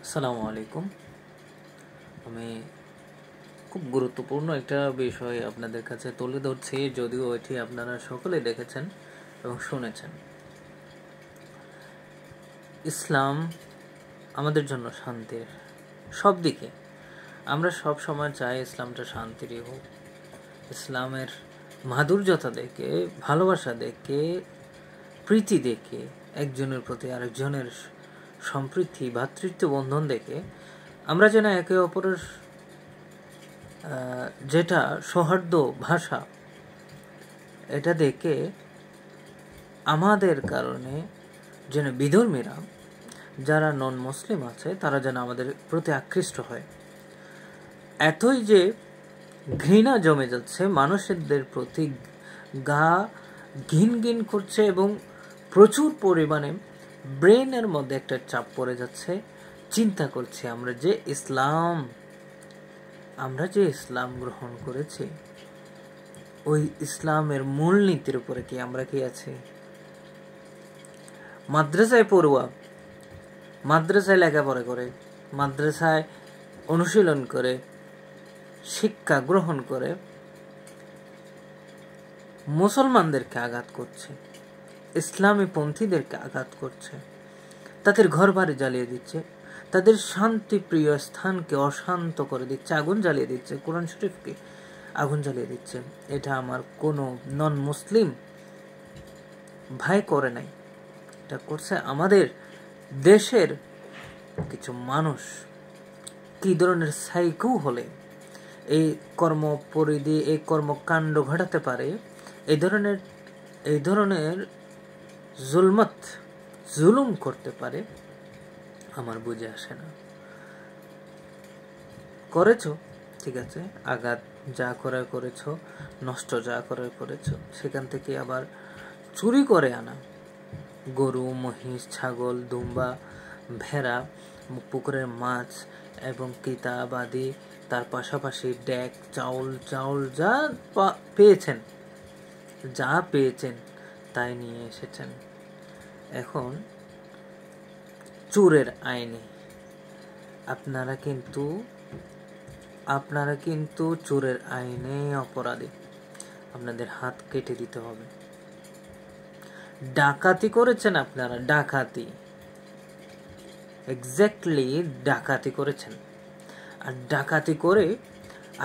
আসসালামু আলাইকুম। আমি খুব গুরুত্বপূর্ণ একটা বিষয় আপনাদের কাছে তুলে ধরছি, যদিও এটি আপনারা সকলেই দেখেছেন এবং শুনেছেন। ইসলাম আমাদের জন্য শান্তির সব দিকে। আমরা সব সময় চাই ইসলামটা শান্তিরই হোক। ইসলামের মাধুর্যতা দেখে, ভালোবাসা দেখে, প্রীতি দেখে, একজনের প্রতি আরেকজনের সম্প্রীতি, ভ্রাতৃত্ব বন্ধন দেখে আমরা যেন একে অপরের যেটা সৌহার্দ্য ভাষা, এটা দেখে আমাদের কারণে যেন বিধর্মীরা, যারা নন মুসলিম আছে, তারা যেন আমাদের প্রতি আকৃষ্ট হয়। এতই যে ঘৃণা জমে যাচ্ছে, মানুষদের প্রতি গা ঘিন ঘিন করছে এবং প্রচুর পরিমাণে ব্রেনের মধ্যে একটা চাপ পড়ে যাচ্ছে। চিন্তা করছি আমরা যে ইসলাম গ্রহণ করেছি, ওই ইসলামের মূলনীতির উপরে কি আমরা কি আছি? মাদ্রাসায় পড়ুয়া, মাদ্রাসায় লেখাপড়া করে, মাদ্রাসায় অনুশীলন করে, শিক্ষা গ্রহণ করে মুসলমানদেরকে আঘাত করছে, ইসলামী পন্থীদেরকে আঘাত করছে, তাদের ঘর বাড়ি জ্বালিয়ে দিচ্ছে, তাদের শান্তিপ্রিয় স্থানকে অশান্ত করে দিচ্ছে, আগুন জ্বালিয়ে দিচ্ছে, কোরআন শরীফকে আগুন জ্বালিয়ে দিচ্ছে। এটা আমার কোনো নন মুসলিম ভাই করে নাই, এটা করছে আমাদের দেশের কিছু মানুষ। কি ধরনের সাইকো হলে এই কর্মপরিধি, এই কর্মকাণ্ড ঘটাতে পারে, এই ধরনের জুলুম করতে পারে, আমার বুঝে আসে না। করেছো, ঠিক আছে, আঘাত যা করার করেছো, নষ্ট যা করার করেছো, সেখান থেকে আবার চুরি করে আনা গরু, মহিষ, ছাগল, দুম্বা, ভেড়া, পুকুরের মাছ এবং কিতাব আদি, তার পাশাপাশি ডেক, চাউল যা পেয়েছেন তাই নিয়ে এসেছেন। এখন চোরের আইনে আপনারা কিন্তু চোরের আইনে অপরাধী, আপনাদের হাত কেটে দিতে হবে। ডাকাতি করেছেন আপনারা, ডাকাতি করেছেন, আর ডাকাতি করে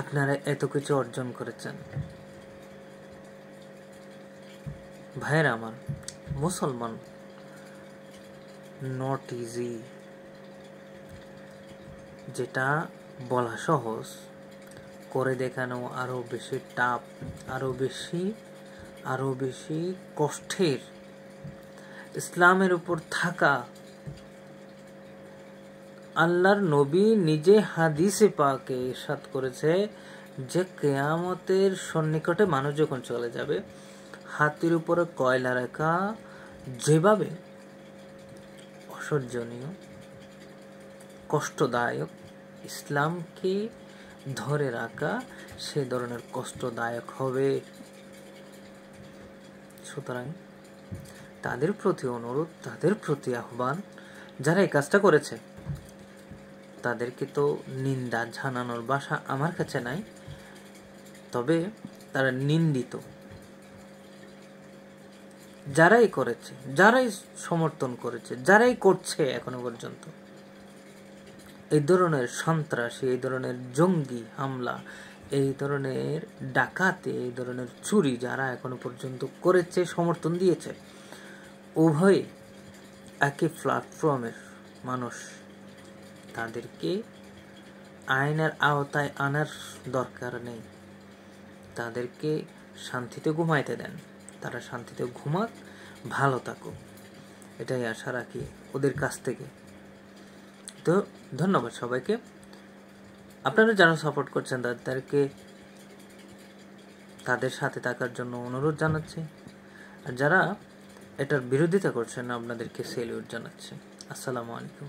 আপনারা এত কিছু অর্জন করেছেন। ভাইয়েরা আমার, মুসলমান নট ইজি, যেটা বলা সহজ, করে দেখানো আরো বেশি টাফ, আরো বেশি কষ্টের। ইসলামের উপর থাকা, আল্লাহর নবী নিজে হাদিসে পাকে ইরশাদ করেছে যে কিয়ামতের সন্নিকটে মানুষ যখন চলে যাবে, হাতের উপরে কয়লা রাখা যেভাবে অসহ্যনীয়, কষ্টদায়ক, ইসলামকে ধরে রাখা সে ধরনের কষ্টদায়ক হবে। সুতরাং তাদের প্রতি অনুরোধ, তাদের প্রতি আহ্বান, যারা এই কাজটা করেছে তাদেরকে তো নিন্দা জানানোর ভাষা আমার কাছে নাই, তবে তারা নিন্দিত। যারাই করেছে, যারাই সমর্থন করেছে, যারাই করছে এখনো পর্যন্ত এই ধরনের সন্ত্রাসী, এই ধরনের জঙ্গি হামলা, এই ধরনের ডাকাতি, এই ধরনের চুরি যারা এখনো পর্যন্ত করেছে, সমর্থন দিয়েছে, উভয় একই প্ল্যাটফর্মের মানুষ। তাদেরকে আইনের আওতায় আনার দরকার নেই, তাদেরকে শান্তিতে ঘুমাইতে দেন, তারা শান্তিতে ঘুমাক, ভালো থাকুক, এটাই আশা রাখি ওদের কাছ থেকে। তো ধন্যবাদ সবাইকে। আপনারা যারা সাপোর্ট করছেন তাদের সাথে থাকার জন্য অনুরোধ জানাচ্ছি, আর যারা এটার বিরোধিতা করছেন আপনাদেরকে সেলিউট জানাচ্ছি। আসসালামু আলাইকুম।